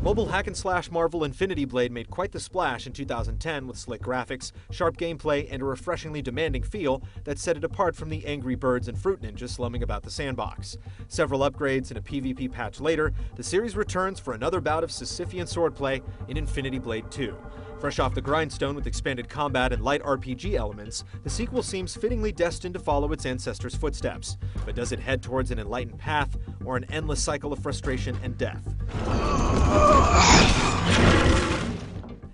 Mobile hack-and-slash marvel Infinity Blade made quite the splash in 2010 with slick graphics, sharp gameplay, and a refreshingly demanding feel that set it apart from the angry birds and fruit ninjas slumming about the sandbox. Several upgrades and a PvP patch later, the series returns for another bout of Sisyphean swordplay in Infinity Blade 2. Fresh off the grindstone with expanded combat and light RPG elements, the sequel seems fittingly destined to follow its ancestors' footsteps. But does it head towards an enlightened path, or an endless cycle of frustration and death?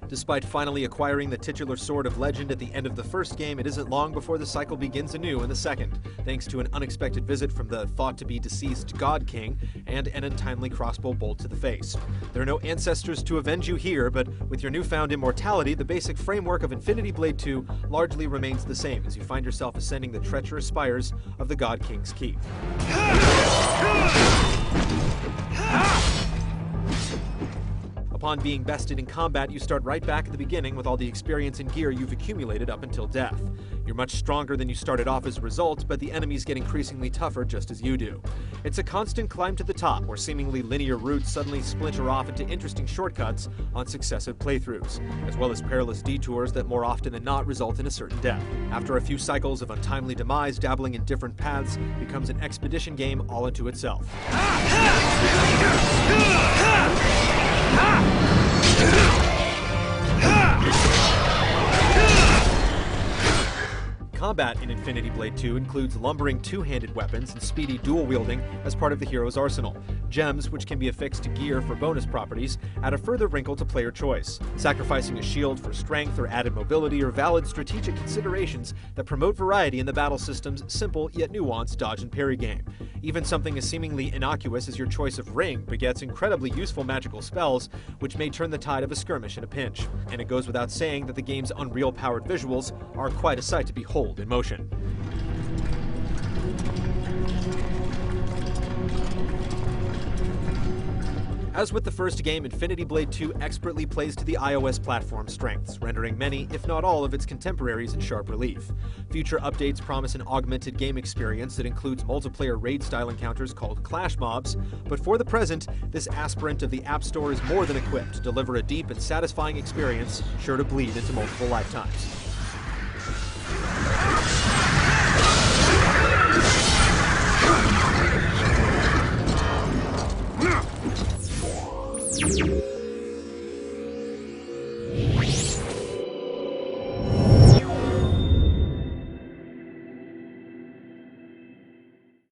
Despite finally acquiring the titular Sword of Legend at the end of the first game, it isn't long before the cycle begins anew in the second, thanks to an unexpected visit from the thought-to-be-deceased God King and an untimely crossbow bolt to the face. There are no ancestors to avenge you here, but with your newfound immortality, the basic framework of Infinity Blade 2 largely remains the same as you find yourself ascending the treacherous spires of the God King's Keep. Upon being bested in combat, you start right back at the beginning with all the experience and gear you've accumulated up until death. You're much stronger than you started off as a result, but the enemies get increasingly tougher just as you do. It's a constant climb to the top, where seemingly linear routes suddenly splinter off into interesting shortcuts on successive playthroughs, as well as perilous detours that more often than not result in a certain death. After a few cycles of untimely demise, dabbling in different paths becomes an expedition game all unto itself. Combat in Infinity Blade 2 includes lumbering two-handed weapons and speedy dual-wielding as part of the hero's arsenal. Gems, which can be affixed to gear for bonus properties, add a further wrinkle to player choice. Sacrificing a shield for strength or added mobility are valid strategic considerations that promote variety in the battle system's simple yet nuanced dodge and parry game. Even something as seemingly innocuous as your choice of ring begets incredibly useful magical spells, which may turn the tide of a skirmish in a pinch. And it goes without saying that the game's Unreal-powered visuals are quite a sight to behold in motion. As with the first game, Infinity Blade 2 expertly plays to the iOS platform's strengths, rendering many, if not all, of its contemporaries in sharp relief. Future updates promise an augmented game experience that includes multiplayer raid-style encounters called Clash Mobs, but for the present, this aspirant of the App Store is more than equipped to deliver a deep and satisfying experience sure to bleed into multiple lifetimes. Yeah.